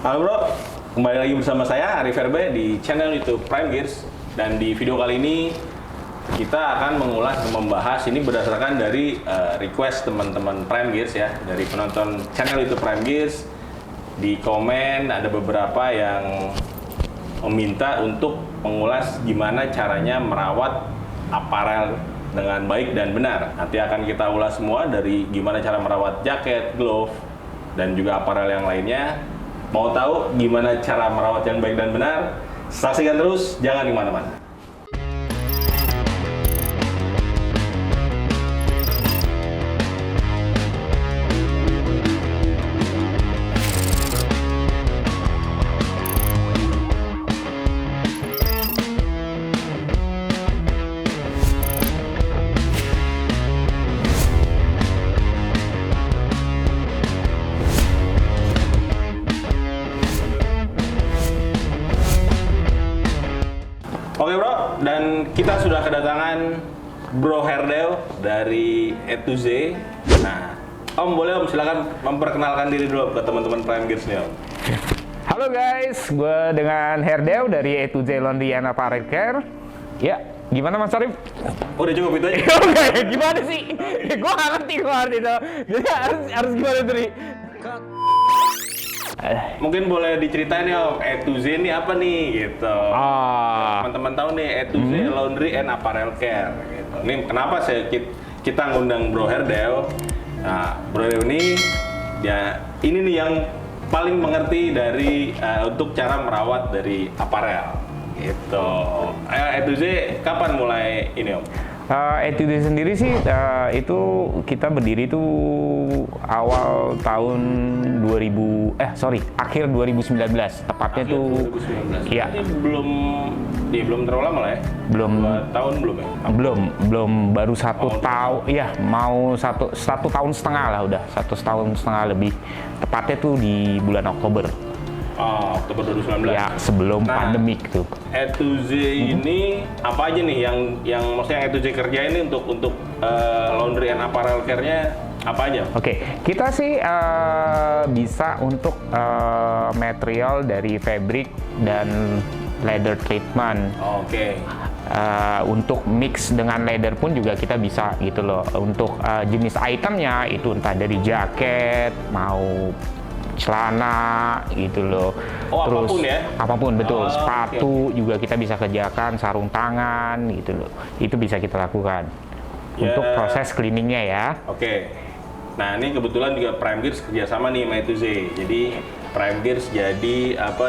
Halo bro, kembali lagi bersama saya Arif Herbe di channel YouTube Prime Gears. Dan di video kali ini kita akan mengulas dan membahas, ini berdasarkan dari request teman-teman Prime Gears ya, dari penonton channel YouTube Prime Gears. Di komen ada beberapa yang meminta untuk mengulas gimana caranya merawat aparel dengan baik dan benar. Nanti akan kita ulas semua, dari gimana cara merawat jaket, glove, dan juga aparel yang lainnya. Mau tahu gimana cara merawat yang baik dan benar? Saksikan terus, jangan kemana-mana. Oke bro, dan kita sudah kedatangan Bro Herdeo dari A to Z. Nah, Om boleh Om silakan memperkenalkan diri dulu ke teman-teman Prime Gears nih Om. Halo guys, gue dengan Herdeo dari A to Z Laundry and Apparel Care. Ya, gimana Mas Arif? Udah cukup itu aja? Oke, gimana sih? Gue gak ngerti gue arti itu. Jadi harus gimana tadi? Mungkin boleh diceritain nih Om, A to Z ini apa nih gitu. Teman-teman tahu nih A to Z Laundry and Apparel Care gitu. Ini kenapa kita ngundang Bro Herdeo? Nah, Bro Herdeo ini ya ini nih yang paling mengerti dari untuk cara merawat dari aparel gitu. A to Z kapan mulai ini Om? A to Z sendiri sih itu kita berdiri tuh awal tahun akhir 2019 tepatnya akhir tuh 2019. iya. Ini belum terlalu lama lah ya. Belum 2 tahun belum ya? belum baru satu tahun, iya mau satu tahun setengah lah, udah 1 tahun setengah lebih, tepatnya tuh di bulan Oktober. Oktober 2019. Ya, sebelum pandemik tuh. A to Z ini apa aja nih yang maksudnya A to Z kerja ini untuk laundry and apparel care-nya apa aja? Oke, kita sih bisa untuk material dari fabric dan leather treatment. Oke. Untuk mix dengan leather pun juga kita bisa gitu loh. Untuk jenis itemnya itu entah dari jaket, mau celana gitu loh. Terus apapun ya? Apapun, betul. Sepatu okay. juga kita bisa kerjakan, sarung tangan gitu loh. Itu bisa kita lakukan untuk proses cleaningnya ya. Oke. Nah, ini kebetulan juga Prime Gears kerjasama nih sama A to Z. Jadi Prime Gears jadi apa,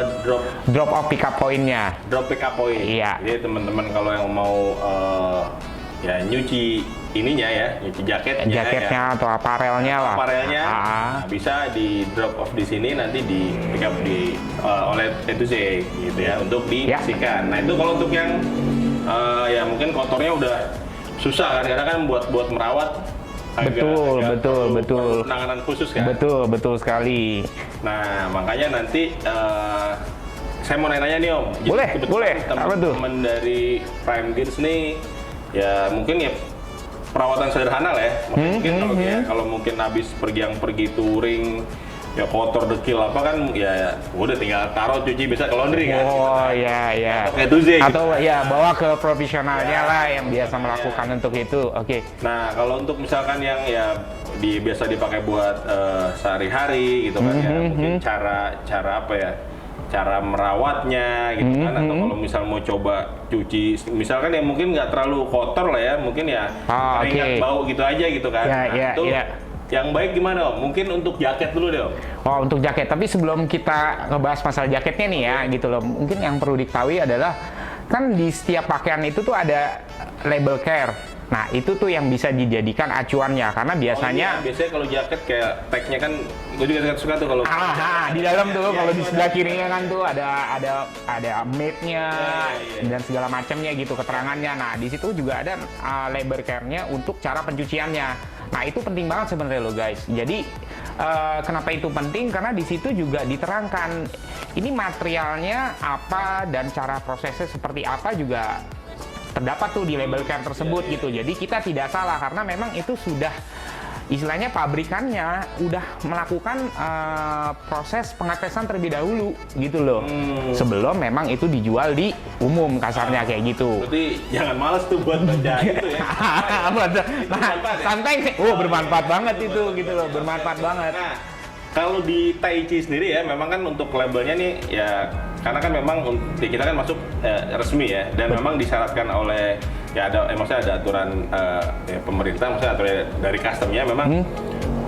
drop off pick up point-nya. Drop pick up point. Iya. Jadi teman-teman kalau yang mau ya nyuci ininya ya, nyuci jaketnya ya, atau aparelnya lah. Aparelnya bisa di drop off di sini, nanti di pick up oleh A to Z gitu ya, untuk dibersihkan. Nah, itu kalau untuk yang ya mungkin kotornya udah susah kan, karena kan buat merawat betul penanganan khusus kan. Betul sekali. Nah, makanya nanti saya mau nanya nih Om. Boleh. Teman-teman dari Prime Gears nih ya mungkin ya perawatan sederhana lah ya. Mungkin kalau mungkin habis pergi touring ya kotor dekil apa kan ya udah tinggal taruh cuci, bisa ke laundry kan. Iya. Atau ya bawa ke profesionalnya lah yang biasa melakukan untuk itu. Oke. Nah, kalau untuk misalkan yang ya biasa dipakai buat sehari-hari gitu kan ya, mungkin cara apa ya? Cara merawatnya gitu kan, atau kalau misal mau coba cuci misalkan ya mungkin nggak terlalu kotor lah ya, mungkin ya keringat bau gitu aja gitu kan. Yang baik gimana Om? Mungkin untuk jaket dulu deh Om. Untuk jaket, tapi sebelum kita ngebahas masalah jaketnya nih ya gitu loh, mungkin yang perlu diketahui adalah kan di setiap pakaian itu tuh ada label care. Nah, itu tuh yang bisa dijadikan acuannya, karena biasanya biasanya kalau jaket kayak tagnya kan, gue juga suka tuh kalau di dalam tuh kalau di sebelah kirinya kan tuh ada made-nya dan segala macamnya gitu keterangannya. Nah, di situ juga ada label care-nya untuk cara pencuciannya. Nah, itu penting banget sebenarnya loh guys. Jadi kenapa itu penting? Karena di situ juga diterangkan ini materialnya apa dan cara prosesnya seperti apa juga terdapat tuh di label care tersebut gitu. Jadi kita tidak salah karena memang itu sudah istilahnya pabrikannya udah melakukan proses pengetesan terlebih dahulu gitu loh. Sebelum memang itu dijual di umum kasarnya kayak gitu. Berarti jangan males tuh buat baca gitu ya. Nah, santai, bermanfaat banget itu gitu loh, bermanfaat banget. Nah, kalau di Taichi sendiri ya, memang kan untuk labelnya nih ya, karena kan memang kita kan masuk resmi ya, dan memang disyaratkan oleh ya maksudnya ada aturan ya, pemerintah, maksudnya aturan dari customnya memang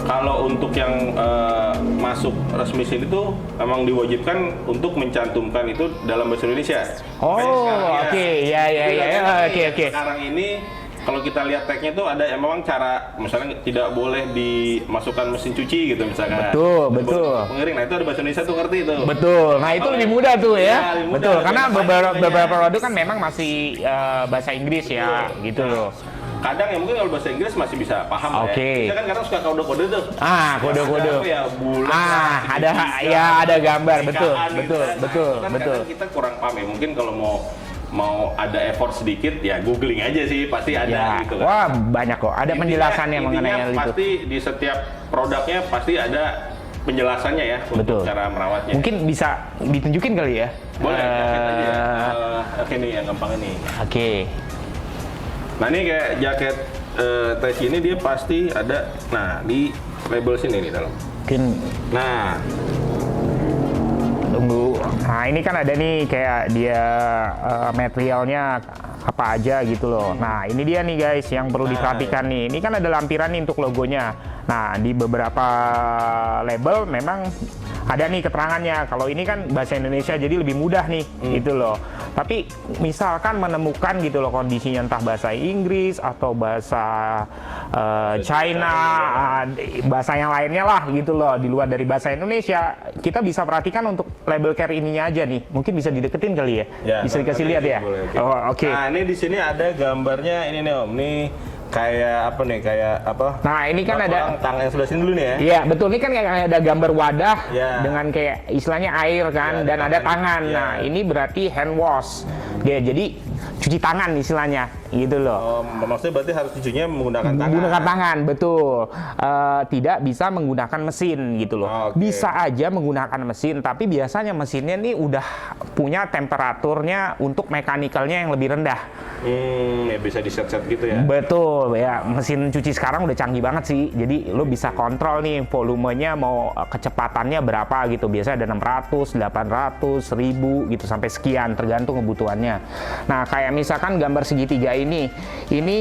kalau untuk yang masuk resmi sini tuh memang diwajibkan untuk mencantumkan itu dalam bahasa Indonesia. Oh, oke, ya, oke. Sekarang ini kalau kita lihat tag-nya tuh ada yang memang cara, misalnya tidak boleh dimasukkan mesin cuci gitu misalkan. Betul. Pengiring, nah itu ada bahasa Indonesia tuh ngerti itu. Betul, nah itu lebih mudah tuh ya. Lebih mudah, betul, karena beberapa produk kan memang masih bahasa Inggris ya, gitu loh. Kadang ya mungkin kalau bahasa Inggris masih bisa paham ya. Kita kan kadang suka kode-kode tuh. Kode-kode. Ya, bulat, ada gambar, betul. Kadang kita kurang paham ya. Mungkin kalau mau ada effort sedikit ya googling aja sih, pasti ada gitu kan. Wah, banyak kok. Ada penjelasannya mengenai hal itu. Pasti di setiap produknya pasti ada penjelasannya ya untuk cara merawatnya. Mungkin bisa ditunjukin kali ya. Boleh, jaket aja. Oke nih yang gampang ini. Oke. Nah ini kayak jaket Taichi ini dia pasti ada, nah di label sini nih dalam. Mungkin. Nah. Tunggu. Nah ini kan ada nih kayak dia materialnya apa aja gitu loh. Nah ini dia nih guys yang perlu diperhatikan nih. Ini kan ada lampiran nih untuk logonya. Nah di beberapa label memang ada nih keterangannya. Kalau ini kan bahasa Indonesia jadi lebih mudah nih gitu loh. Tapi misalkan menemukan gitu loh kondisinya entah bahasa Inggris atau bahasa China, bahasa yang lainnya lah gitu loh di luar dari bahasa Indonesia, kita bisa perhatikan untuk label care ininya aja nih. Mungkin bisa dideketin kali ya. Bisa dikasih lihat ya. Oh, oke. Nah ini di sini ada gambarnya ini nih Om. Nih kayak apa? Nah ini kan ada tangan yang sebelah sini dulu nih ya. Iya betul, ini kan kayak ada gambar wadah dengan kayak istilahnya air kan, dan ada tangan. Nah ini berarti hand wash. Jadi cuci tangan istilahnya gitu loh. Maksudnya berarti harus cucinya menggunakan tangan. Menggunakan tangan, betul. Tidak bisa menggunakan mesin gitu loh. Bisa aja menggunakan mesin, tapi biasanya mesinnya nih udah punya temperaturnya untuk mekanikalnya yang lebih rendah. Ya bisa di-set gitu ya. Betul ya, mesin cuci sekarang udah canggih banget sih. Jadi lo bisa kontrol nih volumenya mau kecepatannya berapa gitu. Biasanya ada 600, 800, 1000 gitu sampai sekian tergantung kebutuhannya. Nah, kayak misalkan gambar segitiga ini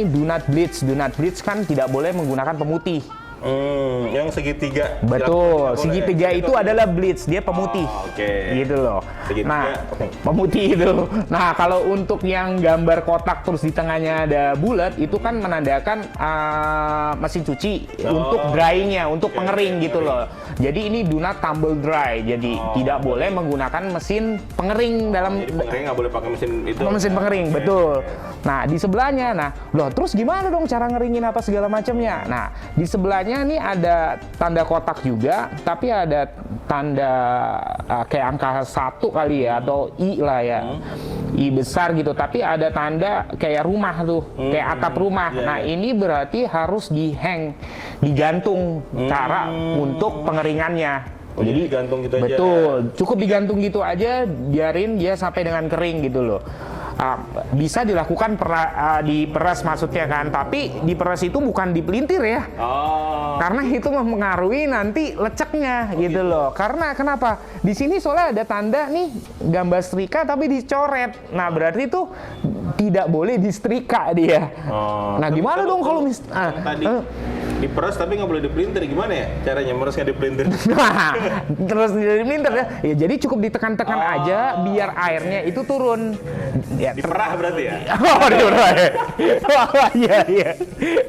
do not bleach. Do not bleach kan tidak boleh menggunakan pemutih. Yang segitiga. Betul, segitiga itu adalah bleach, dia pemutih. Gitu loh. Segitiga. Nah, pemutih itu. Nah, kalau untuk yang gambar kotak terus di tengahnya ada bulat, itu kan menandakan mesin cuci untuk dryingnya, untuk pengering gitu loh. Jadi ini do not tumble dry. Jadi tidak boleh menggunakan mesin pengering dalam. Pengering nggak boleh pakai mesin itu. Mesin pengering, betul. Nah, di sebelahnya, loh terus gimana dong cara ngeringin apa segala macamnya? Nah, di sebelahnya ini ada tanda kotak juga, tapi ada tanda kayak angka 1 kali ya, atau I lah ya. I besar gitu, tapi ada tanda kayak rumah tuh, kayak atap rumah. Nah, ini berarti harus digantung cara untuk pengeringannya. Jadi digantung gitu aja. Betul, cukup digantung gitu aja, biarin dia sampai dengan kering gitu loh. Bisa dilakukan diperas maksudnya kan, tapi diperas itu bukan dipelintir ya. Karena itu mempengaruhi nanti leceknya gitu loh. Karena kenapa? Di sini soalnya ada tanda nih gambar setrika tapi dicoret. Nah, berarti itu tidak boleh disetrika dia. Nah, gimana dong kalau tadi diperas tapi nggak boleh dipelintir, gimana ya caranya meresnya dipelintir? Terus dipelintir ya. Ya jadi cukup ditekan-tekan aja biar airnya itu turun. Ya, diperah berarti ya? Diperah ya? Iya.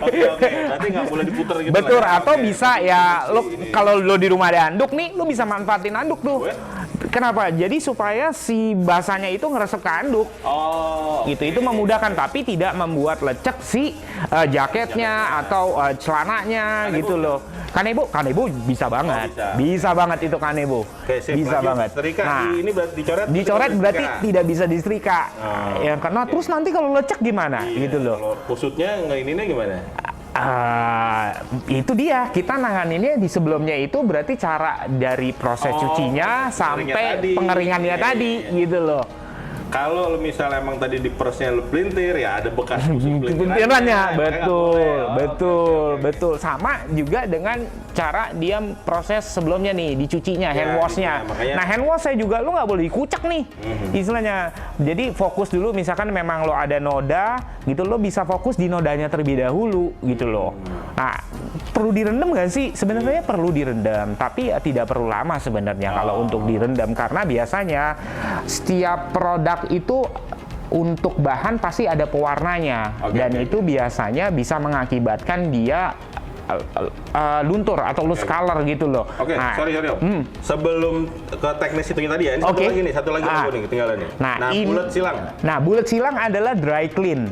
Oke. Berarti nggak boleh diputar gitu. Betul, atau bisa ya, kalau lo di rumah ada anduk nih, lo bisa manfaatin anduk tuh. Kenapa? Jadi supaya si basahnya itu ngeresep ke anduk. Gitu, itu memudahkan, tapi tidak membuat lecek si jaketnya atau celananya gitu loh. Kanebo bisa banget. Bisa banget itu kanebo. Bisa banget. Nah, ini dicoret berarti tidak bisa disetrika. Ya, karena terus nanti kalau lecek gimana gitu loh. Kalau kusutnya ininya gimana? Itu dia, kita nanganinnya di sebelumnya itu berarti cara dari proses cucinya sampai pengeringannya tadi gitu loh. Kalau misalnya emang tadi di persnya lu pelintir, ya ada bekas pelintirannya, betul. Sama juga dengan cara dia proses sebelumnya nih, dicucinya, hand washnya. Nah, hand wash saya juga lu nggak boleh dikucek nih, istilahnya. Jadi fokus dulu, misalkan memang lo ada noda, gitu lo bisa fokus di nodanya terlebih dahulu, gitu loh. Nah, perlu direndam nggak sih? Sebenarnya perlu direndam, tapi ya tidak perlu lama sebenarnya kalau untuk direndam, karena biasanya setiap produk itu untuk bahan pasti ada pewarnanya, dan itu biasanya bisa mengakibatkan dia luntur atau loose color gitu loh. Nah, sorry Om. Sebelum ke teknis itu tadi ya, ini satu lagi nih ketinggalan nih. Nah, bulat silang. Nah, bulat silang adalah dry clean.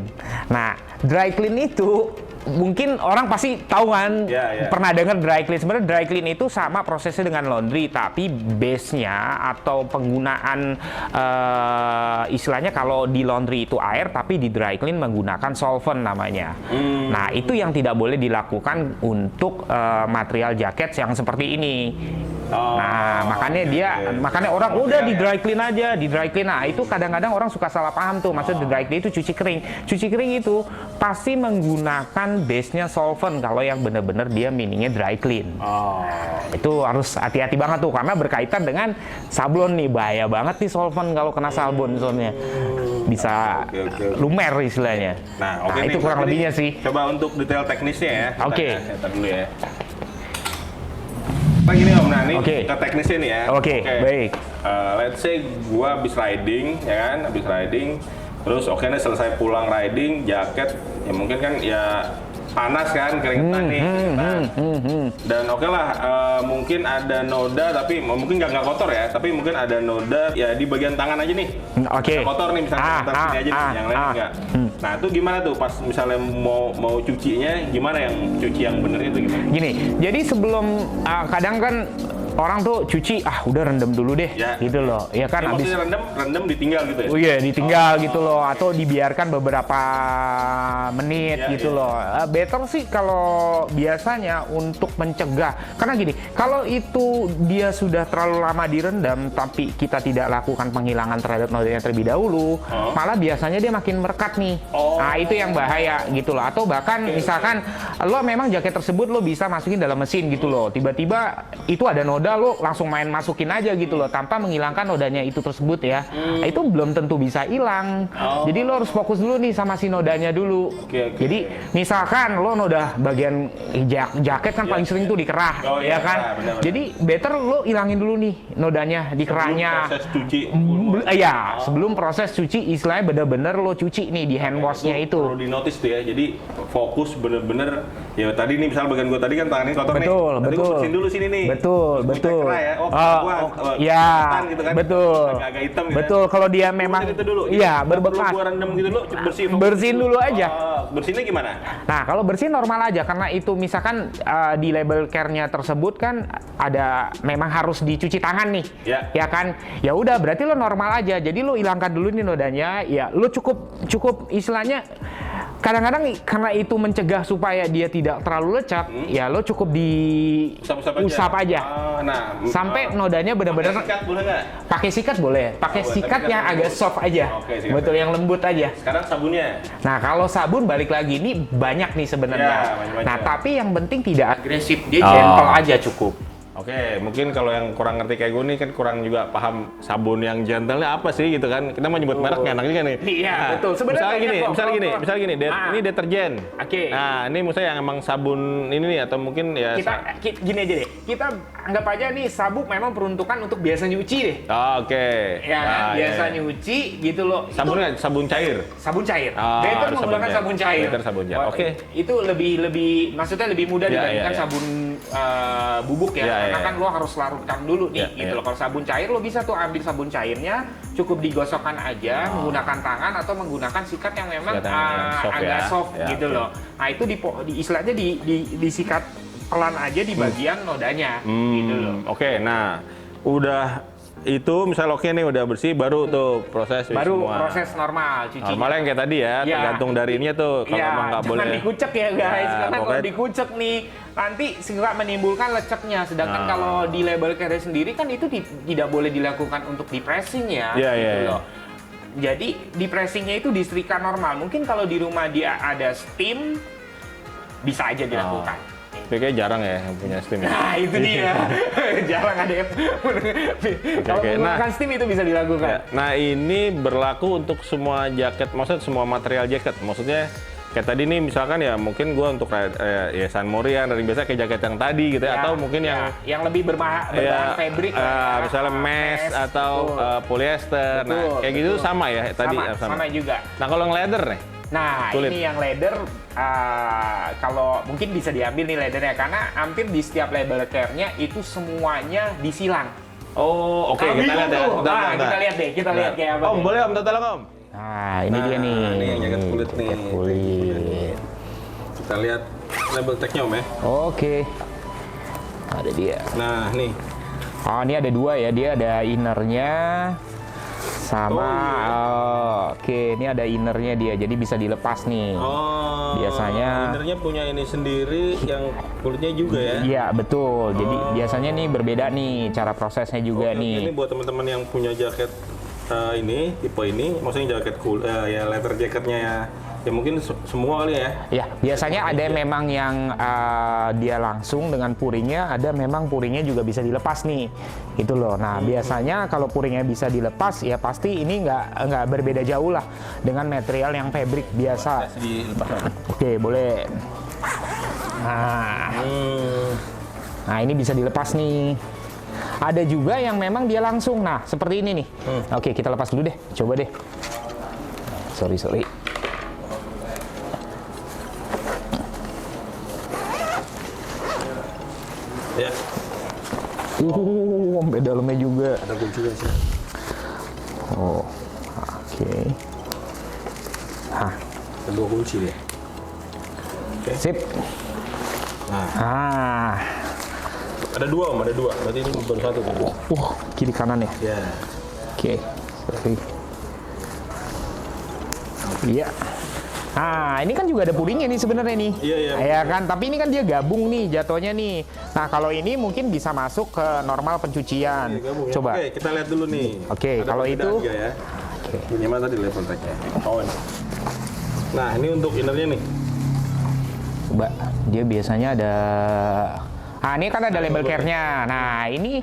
Nah, dry clean itu mungkin orang pasti tahu kan, pernah dengar dry clean. Sebenarnya dry clean itu sama prosesnya dengan laundry, tapi base-nya atau penggunaan istilahnya kalau di laundry itu air, tapi di dry clean menggunakan solvent namanya. Nah, itu yang tidak boleh dilakukan untuk material jaket yang seperti ini. Makanya orang udah di dry clean aja, di dry clean. Nah, itu kadang-kadang orang suka salah paham tuh. Maksud di dry clean itu cuci kering. Cuci kering itu pasti menggunakan base-nya solvent kalau yang benar-benar dia meaningnya dry clean. Itu harus hati-hati banget tuh, karena berkaitan dengan sablon nih. Bahaya banget nih solvent kalau kena sabun, soalnya bisa lumer istilahnya. Nah, itu kurang lebihnya sih. Coba untuk detail teknisnya ya. Kita dulu ya. Gini Om, nah ini ke teknisnya nih ya. Baik. Let's say gua habis riding, ya kan, terus nih selesai pulang riding, jaket, ya mungkin kan ya panas kan, keringetan nih, dan mungkin ada noda, tapi mungkin nggak kotor ya, tapi mungkin ada noda ya di bagian tangan aja nih, kotor nih misalnya, sini aja nih, yang lain enggak. Nah itu gimana tuh pas misalnya mau cucinya, gimana yang cuci yang bener itu gimana? Gini, jadi sebelum kadang kan orang tuh cuci, udah rendam dulu deh, gitu loh. Ya kan, habis rendam ditinggal gitu ya? Oh iya, ditinggal gitu loh, atau dibiarkan beberapa menit gitu loh. Better sih kalau biasanya untuk mencegah, karena gini, kalau itu dia sudah terlalu lama direndam, tapi kita tidak lakukan penghilangan terhadap nodanya terlebih dahulu, malah biasanya dia makin merekat nih. Nah itu yang bahaya gitu loh. Atau bahkan misalkan lo memang jaket tersebut lo bisa masukin dalam mesin gitu loh, tiba-tiba itu ada noda, lo langsung main masukin aja gitu loh tanpa menghilangkan nodanya itu tersebut ya. Nah, itu belum tentu bisa hilang. Jadi lo harus fokus dulu nih sama si nodanya dulu. Jadi misalkan lo noda bagian jaket kan paling sering tuh di kerah, ya kan. Jadi better lo hilangin dulu nih nodanya di kerahnya. Proses cuci. Sebelum proses cuci, istilahnya bener-bener lo cuci nih di hand washnya itu. Perlu di notice tuh ya. Jadi fokus bener-bener. Ya tadi nih misal bagian gue tadi kan tangannya kotor nih. Betul. Gue bersihin dulu sini nih. Betul. Gitu kan, agak hitam gitu. Betul. Kalau dia memang berbekas. Gua rendam gitu dulu, bersihin dulu aja. Bersihnya gimana? Nah, kalau bersihin normal aja, karena itu misalkan di label care-nya tersebut kan ada memang harus dicuci tangan nih. Ya kan? Ya udah, berarti lo normal aja. Jadi lo hilangkan dulu nih nodanya. Ya, lo cukup istilahnya kadang-kadang karena itu mencegah supaya dia tidak terlalu lecet, ya lo cukup usap aja. Sampai nodanya benar-benar. Pakai sikat boleh nggak? Pakai sikat boleh. Pakai sikat yang agak soft aja. Betul, yang lembut aja. Sekarang sabunnya. Nah, kalau sabun balik lagi ini banyak nih sebenarnya. Nah, tapi yang penting tidak agresif, dia gentle aja cukup. Oke, mungkin kalau yang kurang ngerti kayak gue nih kan kurang juga paham sabun yang gentle-nya apa sih gitu kan. Kita mau nyebut merek enak juga nih. Iya, betul. Misalnya gini, ini deterjen. Nah, ini misalnya yang emang sabun ini nih, atau mungkin ya gini aja deh. Kita anggap aja nih sabuk memang peruntukan untuk biasa nyuci deh. Biasa nyuci gitu loh. Sabunnya sabun cair. Sabun cair. Better menggunakan sabun cair. Itu lebih maksudnya lebih mudah dibandingkan sabun bubuk ya. Karena kan lo harus larutkan dulu nih gitu loh. Kalau sabun cair lo bisa tuh ambil sabun cairnya, cukup digosokkan aja menggunakan tangan atau menggunakan sikat yang memang agak soft gitu loh. Nah, itu istilahnya disikat pelan aja di bagian nodanya gitu loh. Nah udah itu misalnya oke nih udah bersih, baru tuh proses Baru semua. proses normal cuci. Normalnya yang kayak tadi ya, Ya. tergantung dari ininya tuh. Kalau Iya, emang nggak jangan boleh. dikucek ya guys, Ya, karena kalau pokoknya- dikucek nih nanti suka menimbulkan leceknya. Sedangkan Nah. kalau di label carrier sendiri kan itu tidak boleh dilakukan untuk di pressing ya, Iya, gitu iya, iya. loh. Jadi di pressingnya itu disetrika normal. Mungkin kalau di rumah dia ada steam, bisa aja dilakukan. Tapi kayak jarang ya yang punya steam ya. Nah itu dia, jarang ada yang kalau oke. menggunakan steam itu bisa dilakukan. Ya, nah ini berlaku untuk semua jaket, maksudnya semua material jaket. Maksudnya kayak tadi nih misalkan ya mungkin gua untuk ya San Morian dari biasa kayak jaket yang tadi gitu ya, atau mungkin yang lebih berbahan fabric, misalnya mesh atau betul. polyester. Nah Betul, kayak gitu betul. sama ya tadi sama juga. Nah kalau yang leather nih, Nah, kulit. ini yang leather, kalau mungkin bisa diambil nih leathernya, karena hampir di setiap label care-nya itu semuanya disilang. oh oke kita lihat ya. Kita lihat deh, kita lihat kayak apa. Om deh. boleh Om tolong Om. Nah, ini dia nih. Ini yang jaket kulit nih. Jaket kulit. Kita lihat label tag-nya Om ya. Oke. Ada dia. Nah nih. Oh, ini ada dua ya. Dia ada innernya sama. Oke, ini ada innernya dia. Jadi bisa dilepas nih. Oh. Biasanya- innernya punya ini sendiri yang kulitnya juga ya. Iya, betul. Jadi biasanya nih berbeda nih cara prosesnya juga Oke, nih. Ini buat teman-teman yang punya jaket ini, tipe ini, maksudnya jaket ya leather jaketnya ya mungkin semua kali ya. Ya, biasanya ada memang yang dia langsung dengan puringnya, ada memang puringnya juga bisa dilepas nih, gitu loh. Nah, biasanya kalau puringnya bisa dilepas, ya pasti ini nggak berbeda jauh lah dengan material yang fabric biasa. Oke, boleh. Nah, ini bisa dilepas nih. Ada juga yang memang dia langsung, nah seperti ini nih. Oke, kita lepas dulu deh, coba deh. Sorry. Ya. Sampai dalamnya juga. Ada kunci juga sih. Oh, oke. Ada 2 kunci deh. Sip. Nah. Ada 2 Om, ada 2. Berarti ini baru 1 tuh. Kiri kanan ya. Ya. Oke. Sorry. Iya. Nah, ini kan juga ada puringnya nih sebenarnya nih. Iya. Ya kan, tapi ini kan dia gabung nih jatuhnya nih. Nah, kalau ini mungkin bisa masuk ke normal pencucian. Gabung ya. Coba. Oke, kita lihat dulu nih. Oke, Ada kalau perbedaan itu- juga ya. Ini mana tadi label tag-nya? Oh, ini. Nah, ini untuk innernya nih. Coba, dia biasanya ada. Nah, ini kan ada label care-nya. Nah, ini.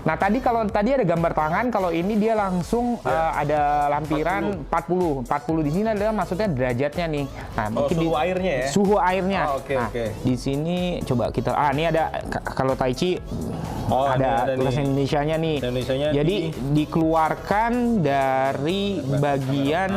Nah, kalau tadi ada gambar tangan, kalau ini dia langsung ada lampiran 40. 40 di sini adalah maksudnya derajatnya nih. Nah, mungkin suhu airnya ya? Suhu airnya. Oh, oke, Nah, oke. di sini coba kita ini ada kalau Tai Chi Oh, ada ada tulisan nih. Indonesianya nih. Indonesianya Jadi dikeluarkan dari bagian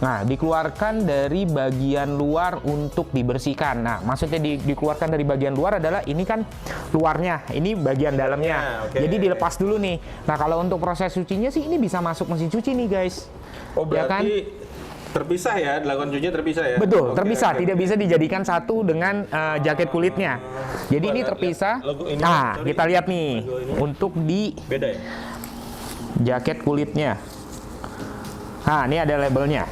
dikeluarkan dari bagian luar untuk dibersihkan. Nah, maksudnya dikeluarkan dari bagian luar adalah ini kan luarnya, ini bagian dalamnya. Oke. Jadi dilepas dulu nih. Nah, kalau untuk proses cucinya sih ini bisa masuk mesin cuci nih, guys. Oh, Ya kan? berarti terpisah ya, dilakukan cucinya terpisah ya? Betul, Oke, terpisah. oke. Tidak bisa dijadikan satu dengan jaket kulitnya. Jadi ini terpisah. Logo ini, Nah, sorry. kita lihat nih Logo ini. untuk di Beda ya? jaket kulitnya. Nah, ini ada labelnya.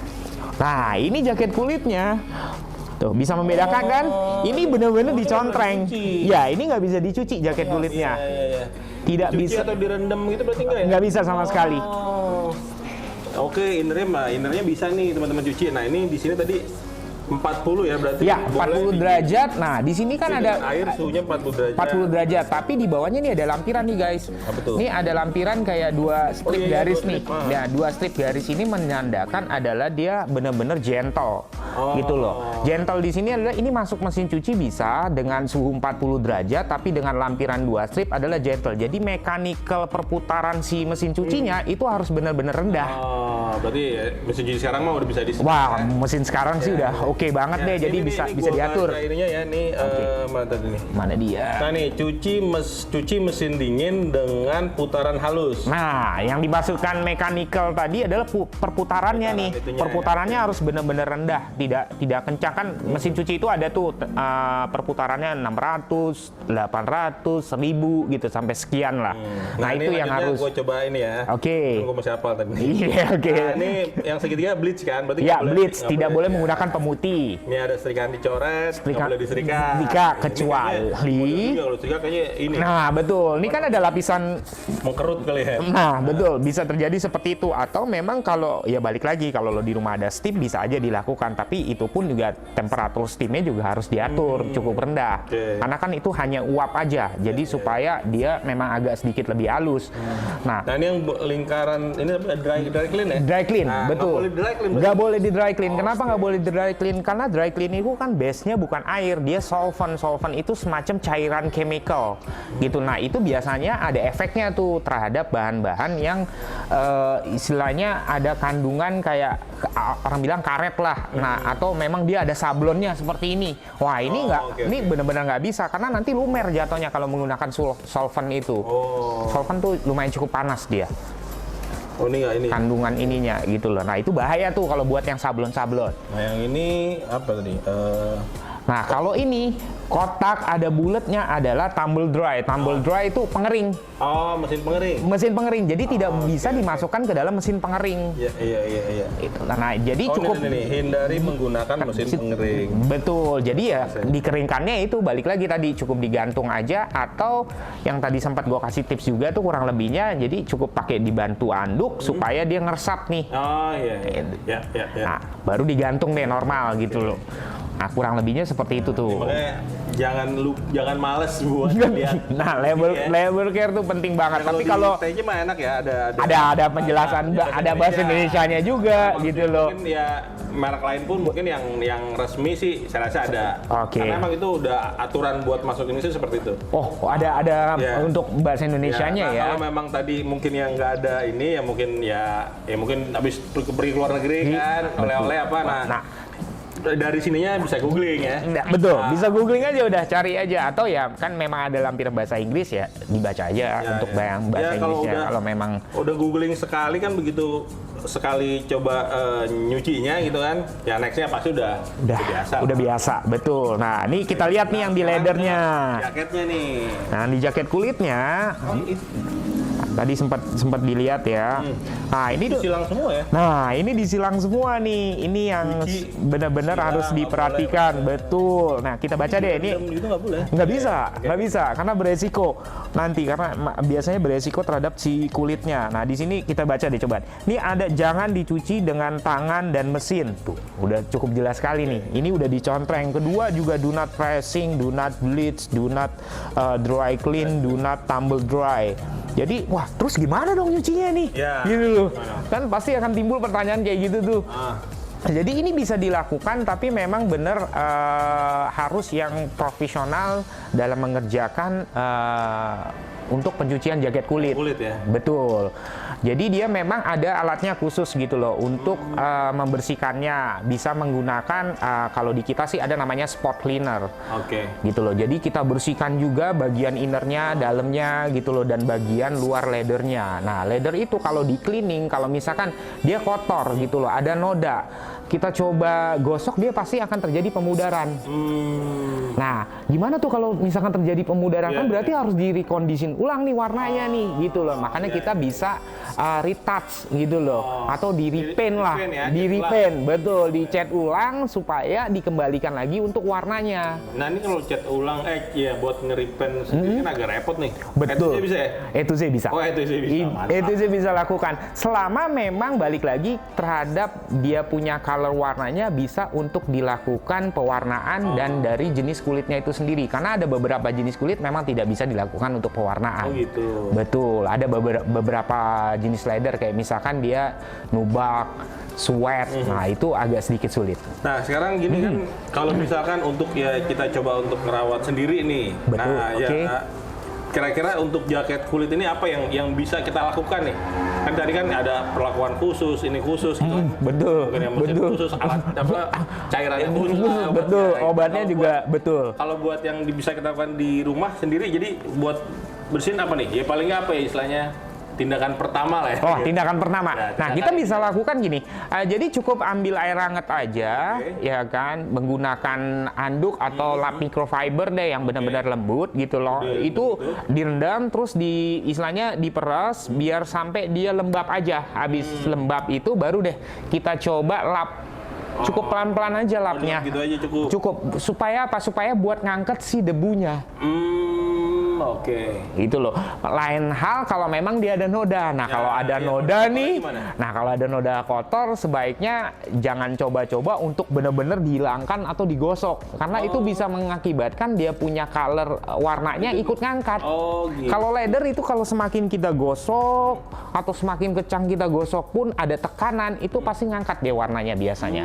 Nah, ini jaket kulitnya. Tuh, bisa membedakan kan? Ini benar-benar dicontreng. dicuci. Ya, ini nggak bisa dicuci jaket kulitnya. Iya. Tidak Dicuci bisa. atau direndam gitu berarti enggak ya? Nggak bisa sama sekali. Oh. Oke, innernya bisa nih teman-teman cuci. Nah, ini di sini tadi 40 ya berarti. Ya, boleh 40 derajat. Nah, di sini kan dengan ada air suhunya 40 derajat. 40 derajat, tapi di bawahnya nih ada lampiran nih, guys. Apa tuh? Ini ada lampiran kayak dua strip iya, garis dua nih. strip, Nah, dua strip garis ini menandakan adalah dia benar-benar gentle. Gitu loh. Gentle di sini adalah ini masuk mesin cuci bisa dengan suhu 40 derajat, tapi dengan lampiran dua strip adalah gentle. Jadi mechanical perputaran si mesin cucinya itu harus benar-benar rendah. Oh, berarti ya, mesin cuci sekarang mah udah bisa di Wah, mesin sekarang sih udah oke banget deh. Jadi ini bisa gua diatur. baca ininya ya, nih mana tadi nih? Mana dia? Nah nih, cuci mesin dingin dengan putaran halus. Nah, yang dimaksudkan mechanical tadi adalah perputarannya nih. Itunya, Perputarannya harus benar-benar rendah, tidak kencang kan. Mesin cuci itu ada tuh perputarannya 600, 800, 1000 gitu sampai sekian lah. Nah, itu yang harus. Gue coba ini ya. Oke. Gue masih hafal tadi. Iya, oke. Nah, ini yang segitiga bleach kan? Berarti Ya, nggak bleach nggak tidak boleh ya. menggunakan pemutih. Ini ada serikan dicoret, nggak boleh diserikat. Kecuali. Kalau serikat kayaknya ini Nah, betul. Ini kan ada lapisan. mengkerut kali ya. Nah, betul. Bisa terjadi seperti itu. Atau memang kalau, ya balik lagi, kalau lo di rumah ada steam bisa aja dilakukan. Tapi itu pun juga temperatur steamnya juga harus diatur cukup rendah. Karena kan itu hanya uap aja. Jadi supaya dia memang agak sedikit lebih halus. Nah, Nah, ini yang lingkaran, ini dry clean ya? dry clean, Nah, betul. Nggak boleh dry clean. Nggak boleh di dry clean. Kenapa nggak boleh di dry clean? Karena dry clean itu kan base-nya bukan air, dia solvent. Solvent itu semacam cairan chemical, gitu. Nah, itu biasanya ada efeknya tuh terhadap bahan-bahan yang istilahnya ada kandungan kayak orang bilang karet lah. Nah, atau memang dia ada sablonnya seperti ini. Wah, ini ini benar-benar nggak bisa karena nanti lumer jatuhnya kalau menggunakan solvent itu. Solvent tuh lumayan cukup panas dia. Oh, ini nggak ini. Kandungan ininya gitu loh. Nah, itu bahaya tuh kalau buat yang sablon-sablon. Nah, yang ini apa tadi? Nah, kalau ini kotak ada bulatnya adalah tumble dry. Tumble dry itu pengering. Oh, mesin pengering. Mesin pengering. Jadi tidak bisa dimasukkan ke dalam mesin pengering. Iya. Itu. Nah, jadi cukup ini, hindari menggunakan mesin pengering. Betul. Jadi ya dikeringkannya itu balik lagi tadi cukup digantung aja atau yang tadi sempat gua kasih tips juga tuh kurang lebihnya jadi cukup pakai dibantu anduk supaya dia ngeresap nih. Oh iya. Ya. Nah, baru digantung deh normal gitu loh. Nah, kurang lebihnya seperti itu tuh. Makanya jangan males buat lihat. Nah, labor care tuh penting banget. Ya, tapi kalau stage mah enak ya, ada penjelasan, ada bahasa Indonesianya juga gitu loh. Mungkin ya merek lain pun mungkin yang resmi sih saya rasa ada. Oke. Karena emang itu udah aturan buat masuk Indonesia seperti itu. Oh, ada Ya. untuk bahasa Indonesianya Nah, ya. kalau memang tadi mungkin yang nggak ada ini ya mungkin habis pergi ke luar negeri kan oleh-oleh apa Nah, dari sininya bisa googling ya. betul, bisa googling aja udah cari aja atau ya kan memang ada lampir bahasa Inggris ya dibaca aja untuk bahasa Inggrisnya kalau memang udah googling sekali kan begitu sekali coba nyucinya gitu kan ya nextnya pasti udah biasa. Betul. Nah, ini kita lihat nih yang di leathernya. Jaketnya nih. Nah, di jaket kulitnya tadi sempat dilihat ya. Nah, ini disilang semua ya. Nah, ini disilang semua nih. Ini yang benar-benar harus diperhatikan. Betul. Nah, kita baca deh ini. Itu nggak bisa karena beresiko nanti karena biasanya beresiko terhadap si kulitnya. Nah, di sini kita baca deh coba. Ini ada jangan dicuci dengan tangan dan mesin. Tuh, udah cukup jelas sekali nih. Ini udah dicontreng. Kedua juga do not pressing, do not bleach, do not dry clean, do not tumble dry. Jadi, wah, terus gimana dong nyucinya nih? Ya, gitu loh. Kan pasti akan timbul pertanyaan kayak gitu tuh. Jadi ini bisa dilakukan, tapi memang benar harus yang profesional dalam mengerjakan untuk pencucian jaket kulit. Ya. Betul. Jadi dia memang ada alatnya khusus gitu loh untuk membersihkannya. Bisa menggunakan kalau di kita sih ada namanya spot cleaner. Oke. Gitu loh. Jadi kita bersihkan juga bagian innernya, dalamnya gitu loh dan bagian luar leathernya. Nah, leather itu kalau di cleaning kalau misalkan dia kotor gitu loh, ada noda. Kita coba gosok dia pasti akan terjadi pemudaran. Nah, gimana tuh kalau misalkan terjadi pemudaran kan berarti harus direkondisin ulang nih warnanya nih gitu loh. Makanya kita bisa retouch gitu loh atau di repaint lah, di repaint betul, dicat ulang supaya dikembalikan lagi untuk warnanya. Nah, ini kalau cat ulang buat nge-repaint sendiri kan agak repot nih. Betul. Itu bisa ya? Itu sih bisa. Oh, itu sih bisa. Itu sih bisa lakukan. Selama memang balik lagi terhadap dia punya color warnanya bisa untuk dilakukan pewarnaan dan dari jenis kulitnya itu sendiri. Karena ada beberapa jenis kulit memang tidak bisa dilakukan untuk pewarnaan. Oh gitu. Betul. Ada beberapa jenis leather kayak misalkan dia nubak, sweat. Nah, itu agak sedikit sulit. Nah, sekarang gini kan kalau misalkan untuk ya kita coba untuk merawat sendiri nih. Betul. Nah, Oke. ya kira-kira untuk jaket kulit ini apa yang bisa kita lakukan nih? Kan tadi kan ada perlakuan khusus, ini khusus gitu. Betul, Mungkin yang mesin betul. khusus, alat apa cairannya khusus. Betul, Nah, obatnya kalau juga buat- betul. Kalau buat yang bisa kita lakukan di rumah sendiri, jadi buat bersihin apa nih? Ya paling nggak apa ya istilahnya tindakan pertama lah ya. Oh, tindakan pertama. Nah, Nah, kita bisa lakukan gini. Jadi cukup ambil air hangat aja, Oke. ya kan, menggunakan handuk atau lap microfiber deh yang benar-benar lembut gitu loh. Udah, Itu direndam terus istilahnya diperas biar sampai dia lembab aja. Habis lembab itu baru deh kita coba lap. Cukup pelan-pelan aja lapnya. Gitu aja cukup. Cukup supaya apa? Supaya buat ngangkat si debunya. Oke. Itu loh. Lain hal kalau memang dia ada noda. Nah, Ya, kalau ada ya, noda noda nih, gimana? nah kalau ada noda kotor sebaiknya jangan coba-coba untuk benar-benar dihilangkan atau digosok karena itu bisa mengakibatkan dia punya color warnanya ikut ngangkat. Oh, gitu. Kalau leather itu kalau semakin kita gosok atau semakin kecang kita gosok pun ada tekanan itu pasti ngangkat dia warnanya biasanya.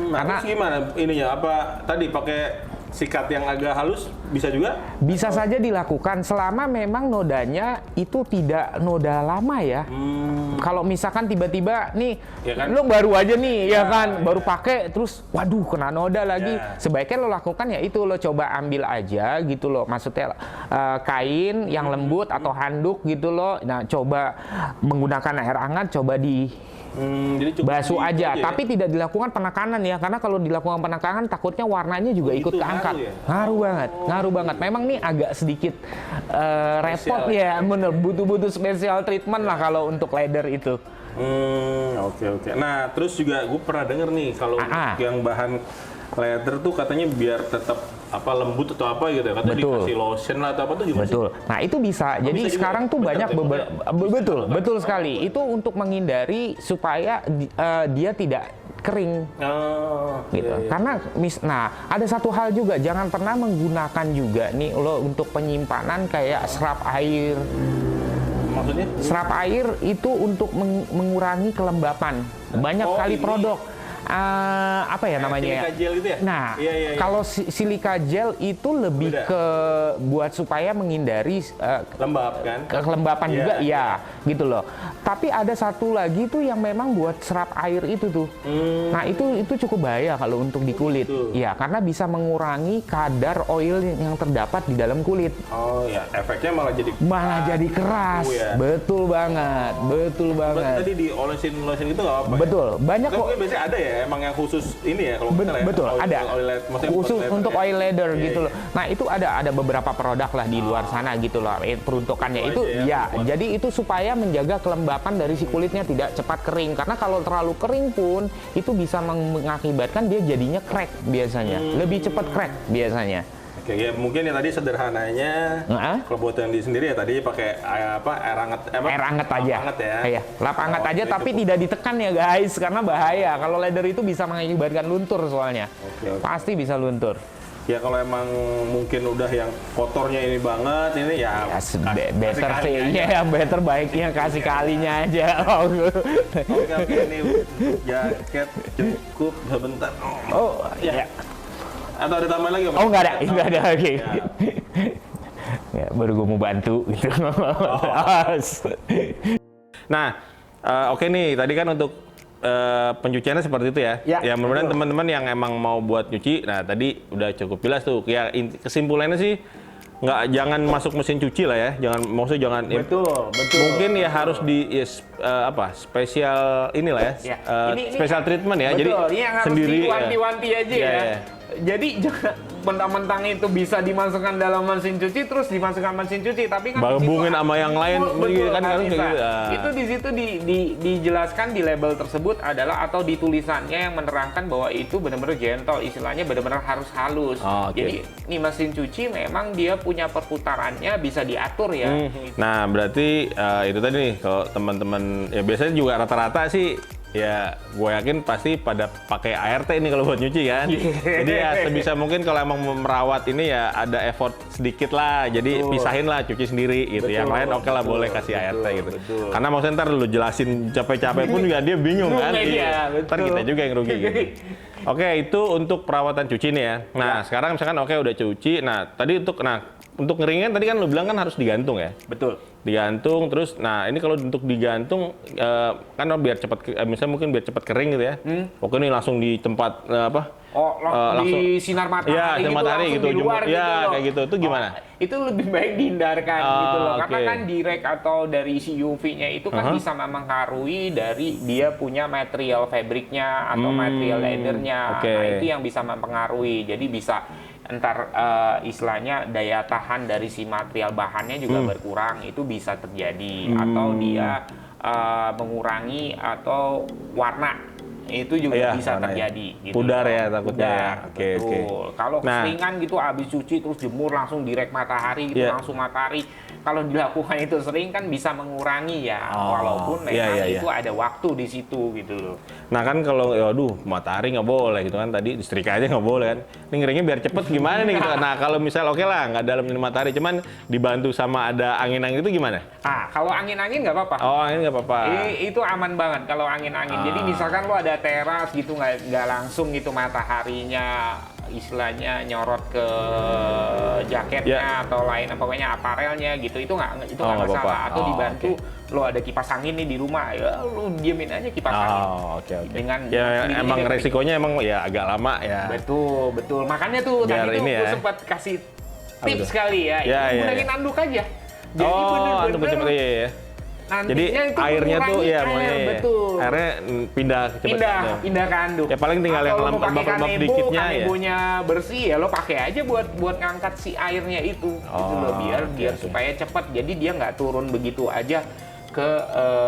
Nah, Karena terus gimana ininya? Apa tadi pakai sikat yang agak halus bisa juga? bisa saja dilakukan selama memang nodanya itu tidak noda lama ya. Kalau misalkan tiba-tiba nih, Ya kan? lo baru aja nih, ya kan, baru pakai terus, waduh kena noda lagi. Ya. Sebaiknya lo lakukan ya itu lo coba ambil aja gitu loh. Maksudnya kain yang lembut atau handuk gitu loh. Nah coba menggunakan air hangat, coba di Jadi cukup basuh gitu aja, ya? tapi tidak dilakukan penekanan ya, karena kalau dilakukan penekanan takutnya warnanya juga ikut gitu, keangkat. ngaruh ya? Ngaruh banget. Memang nih agak sedikit repot Spesial ya, bener butuh special treatment lah kalau untuk leather itu. Oke. Nah, terus juga gue pernah denger nih kalau yang bahan leather tuh katanya biar tetap apa lembut atau apa gitu ya. Katanya Betul. dikasih lotion lah atau apa tuh gimana Betul. Nah itu bisa. Jadi bisa juga sekarang ya? tuh Bener banyak ya? betul sekali. Itu untuk menghindari supaya dia tidak kering. sih? Oh, Gitu. iya. Karena nah ada satu hal juga, jangan pernah menggunakan juga nih lo untuk penyimpanan kayak serap air. Maksudnya? Serap air itu untuk mengurangi kelembapan. Banyak Oh, kali ini. produk. Apa ya namanya? Silika gel gitu ya? Nah, Iya. kalau silika gel itu lebih Beda. ke buat supaya menghindari Lembab kan? kelembapan Iya, juga, iya. gitu loh. Tapi ada satu lagi tuh yang memang buat serap air itu tuh. Nah itu cukup bahaya kalau untuk di kulit. Betul. Ya, karena bisa mengurangi kadar oil yang terdapat di dalam kulit. Oh ya, efeknya malah jadi Jadi keras. ya. Betul banget. Tadi di lotion gitu nggak apa-apa. Betul. Banyak Kan kok. mungkin biasanya ada ya, emang yang khusus ini ya kalau nggak salah ya. Betul, ada. Maksudnya Khusus buat untuk leather ya? oil leather Iya, gitu iya. loh. Nah, itu ada beberapa produk lah di luar sana gitu loh. Peruntukannya Itu itu aja ya, ya. buat- Jadi itu supaya menjaga kelembapan dari si kulitnya tidak cepat kering. Karena kalau terlalu kering pun itu bisa mengakibatkan dia jadinya crack biasanya. Lebih cepat crack biasanya. Oke, ya mungkin ya tadi sederhananya. Nah, Kalau buat yang di sendiri ya tadi pakai air hangat, air hangat aja. Hangat ya. Iya, lap hangat Oh, aja itu tapi cukup. tidak ditekan ya guys karena bahaya. Kalau leather itu bisa mengakibatkan luntur soalnya. Oke. Pasti bisa luntur. Ya kalau emang mungkin udah yang kotornya ini banget ini ya, Ya, kasih better kali sih, aja. ya better baiknya kasih kalinya aja. Oke, ini jaket cukup sebentar. Oh, ya. Atau ada tambahan lagi? Om? Oh, nggak ada lagi. Ya. Ya, baru gue mau bantu gitu. Nah, oke nih, tadi kan untuk pencuciannya seperti itu ya. Ya, Ya, mudah-mudahan betul. teman-teman yang emang mau buat nyuci, nah tadi udah cukup jelas tuh. Ya, kesimpulannya sih jangan masuk mesin cuci lah ya. Maksudnya jangan. Betul. Mungkin ya harus di spesial inilah ya. Ya, ini- Special treatment ya. Betul, Jadi ini yang harus sendiri. diwanti-wanti aja Iya, ya. iya. Jadi jangan mentang-mentang itu bisa dimasukkan dalam mesin cuci terus dimasukkan mesin cuci, tapi kan Hubungin di situ- sama yang lain, betul, kan nggak harus kayak bisa. gitu. Ah. Itu di situ dijelaskan di label tersebut adalah atau di tulisannya yang menerangkan bahwa itu benar-benar gentle, istilahnya benar-benar harus halus. Oh, oke. Jadi nih mesin cuci memang dia punya perputarannya bisa diatur ya. Nah, berarti itu tadi nih kalau teman-teman ya biasanya juga rata-rata sih ya gue yakin pasti pada pakai ART ini kalau buat nyuci kan. Jadi ya sebisa mungkin kalau emang mau merawat ini ya ada effort sedikit lah. Jadi pisahin lah, cuci sendiri gitu. Yang lain oke lah boleh kasih ART gitu. Karena maksudnya ntar lu jelasin capek-capek pun juga dia bingung kan. Ntar kita juga yang rugi gitu. Oke, itu untuk perawatan cuci nih ya. Nah, sekarang misalkan oke udah cuci. Nah, tadi untuk ngeringin tadi kan lu bilang kan harus digantung ya. Betul. Digantung terus, nah ini kalau untuk digantung kan biar cepat, misalnya mungkin biar cepat kering gitu ya. Oke nih langsung di tempat langsung di sinar matahari, ya, gitu, matahari langsung gitu, di luar ya, gitu loh. kayak gitu. Itu gimana? Itu lebih baik dihindarkan gitu loh. Karena oke. kan direct atau dari si UV-nya itu kan bisa mempengaruhi dari dia punya material fabriknya atau material leathernya. Oke. Nah, itu yang bisa mempengaruhi. Jadi bisa entar istilahnya daya tahan dari si material bahannya juga berkurang, itu bisa terjadi. Atau dia mengurangi atau warna itu juga bisa terjadi. Gitu. Pudar ya takutnya. Pudar, Oke. betul. Kalau keseringan gitu habis cuci terus jemur langsung direct matahari gitu, langsung matahari. Kalau dilakukan itu sering kan bisa mengurangi ya, walaupun memang itu ada waktu di situ gitu loh. Nah kan kalau aduh matahari nggak boleh gitu kan, tadi setrika aja nggak boleh kan. Ini ngeringnya biar cepet gimana nih gitu. Nah kalau misal oke lah nggak dalam matahari, cuman dibantu sama ada angin-angin itu gimana? Kalau angin-angin nggak apa-apa. Oh angin nggak apa-apa. Itu aman banget kalau angin-angin. Jadi misalkan lo ada teras gitu nggak langsung gitu mataharinya istilahnya nyorot ke jaketnya atau lain pokoknya aparelnya gitu, itu nggak masalah. Atau dibantu lo ada kipas angin nih di rumah, ya lo diemin aja kipas angin. Oke. Dengan ya emang resikonya emang ya agak lama ya. Betul. Makanya tuh biar tadi tuh gue sempat kasih tips kali ya. Gunain anduk aja. Jadi anduk cepet ya. Jadi airnya tuh ya airnya pindah ke anduk. Ya paling tinggal yang lembab-lembab dikitnya ya. Kanebonya bersih ya lo pakai aja buat ngangkat si airnya itu. Gitu loh, biar supaya cepat. Jadi dia nggak turun begitu aja ke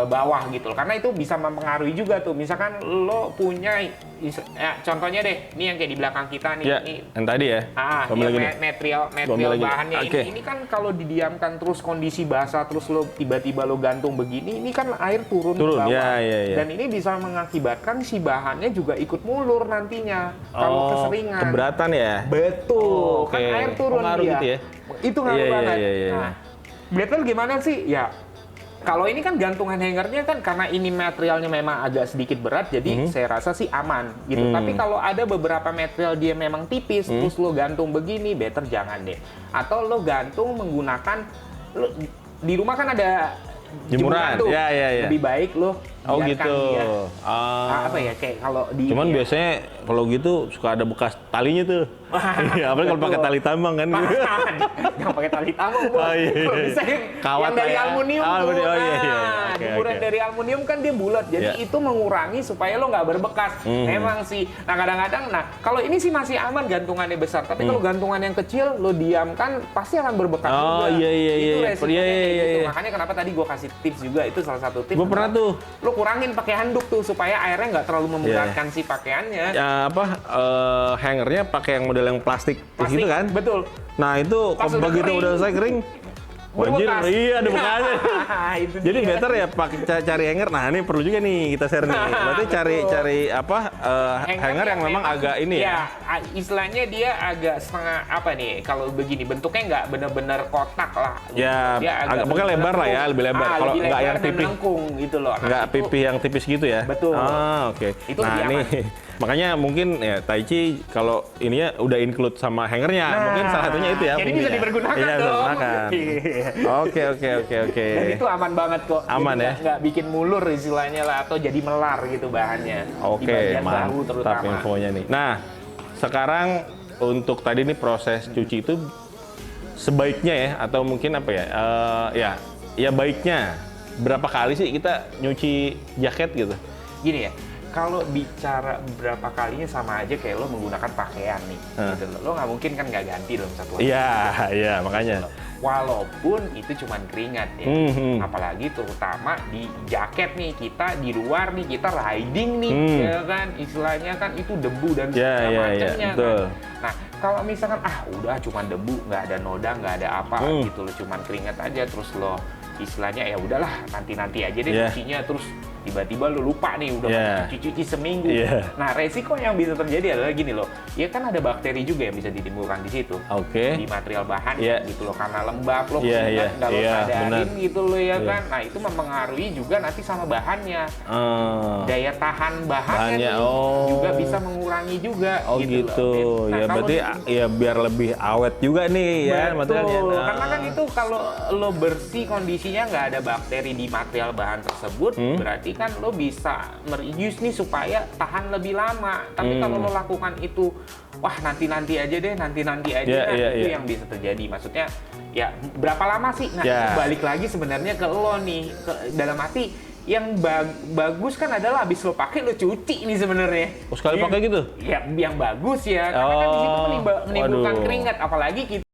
bawah gitu loh. Karena itu bisa mempengaruhi juga tuh. Misalkan lo punya contohnya deh, ini yang kayak di belakang kita nih. Ini yang tadi ya. Material bahannya ini kan kalau didiamkan terus kondisi basah terus lo tiba-tiba lo gantung begini, ini kan air turun ke bawah. Dan ini bisa mengakibatkan si bahannya juga ikut mulur nantinya kalau keseringan. Keberatan ya. Betul. Kan air turun dia. Gitu ya? Itu ngaruh banget. Nah, betul gimana sih? Ya kalau ini kan gantungan hangernya kan karena ini materialnya memang agak sedikit berat, jadi saya rasa sih aman gitu. Tapi kalau ada beberapa material dia memang tipis, terus lo gantung begini, better jangan deh. Atau lo gantung menggunakan, di rumah kan ada jemuran tuh, lebih baik lo biarkan dia. Apa ya kayak kalau di. Cuman biasanya kalau gitu suka ada bekas talinya tuh. Iya, apalagi kalau pakai tali tambang kan. Jangan pakai tali tambang, Bu. Kalau bisa yang dari aluminium tuh. Jemuran dari aluminium kan dia bulat, jadi itu mengurangi supaya lo nggak berbekas. Memang sih. Nah kadang-kadang, kalau ini sih masih aman gantungannya besar, tapi kalau gantungan yang kecil lo diamkan pasti akan berbekas juga. Itu resikonya gitu. Makanya kenapa tadi gue kasih tips juga, itu salah satu tips. Gue pernah tuh. Lo kurangin pakai handuk tuh supaya airnya nggak terlalu memberatkan si pakaiannya. Hangernya pakai yang model yang plastik gitu kan? Betul. Nah itu begitu udah selesai kering, wajib ada bekasnya. Jadi better ya cari hanger. Nah ini perlu juga nih kita share nih. Berarti cari hanger yang memang agak ini ya. Istilahnya dia agak setengah apa nih? Kalau begini bentuknya nggak benar-benar kotak lah. Ya, agak pokoknya lebar lah ya, lebih lebar. Kalau nggak yang tipis gitu loh. Nggak pipih yang tipis gitu ya. Betul. Oke. Nah ini makanya mungkin ya Taichi kalau ininya udah include sama hangernya, mungkin salah satunya itu ya. Jadi bisa dipergunakan dong. Oke. Dan itu aman banget kok. Aman ya. Nggak bikin mulur istilahnya lah atau jadi melar gitu bahannya. Oke, mantap infonya nih. Nah, sekarang untuk tadi nih proses cuci itu sebaiknya ya atau mungkin apa ya? Ya baiknya berapa kali sih kita nyuci jaket gitu? Gini ya. Kalau bicara berapa kalinya sama aja kayak lo menggunakan pakaian nih, gitu loh. Lo nggak mungkin kan nggak ganti dalam satu hari. Iya, makanya. Walaupun itu cuma keringat ya, apalagi terutama di jaket nih, kita di luar nih, kita riding nih, ya kan, istilahnya kan itu debu dan segala macamnya kan. Nah, kalau misalkan udah cuma debu, nggak ada noda, nggak ada apa gitu loh, cuma keringat aja, terus lo istilahnya ya udahlah nanti aja deh cucinya, terus tiba-tiba lu lupa nih udah cuci seminggu. Nah, resiko yang bisa terjadi adalah gini loh, ya kan ada bakteri juga yang bisa ditimbulkan di situ. Di material bahan gitu loh, karena lembab lo nggak lo sadarin gitu loh ya kan. Nah, itu mempengaruhi juga nanti sama bahannya. Daya tahan bahannya juga bisa mengurangi juga gitu. Nah, ya berarti ya biar lebih awet juga nih ya materialnya. Karena kan itu kalau lo bersih kondisinya nggak ada bakteri di material bahan tersebut, berarti kan lo bisa mereuse nih supaya tahan lebih lama. Tapi kalau lo lakukan itu, wah nanti aja deh, itu yang bisa terjadi. Maksudnya ya berapa lama sih? Nah itu balik lagi sebenarnya ke lo nih, dalam arti yang bagus kan adalah habis lo pakai lo cuci nih sebenarnya. Sekali pakai gitu? Ya yang bagus ya, karena kan di situ menimbulkan keringat, apalagi kita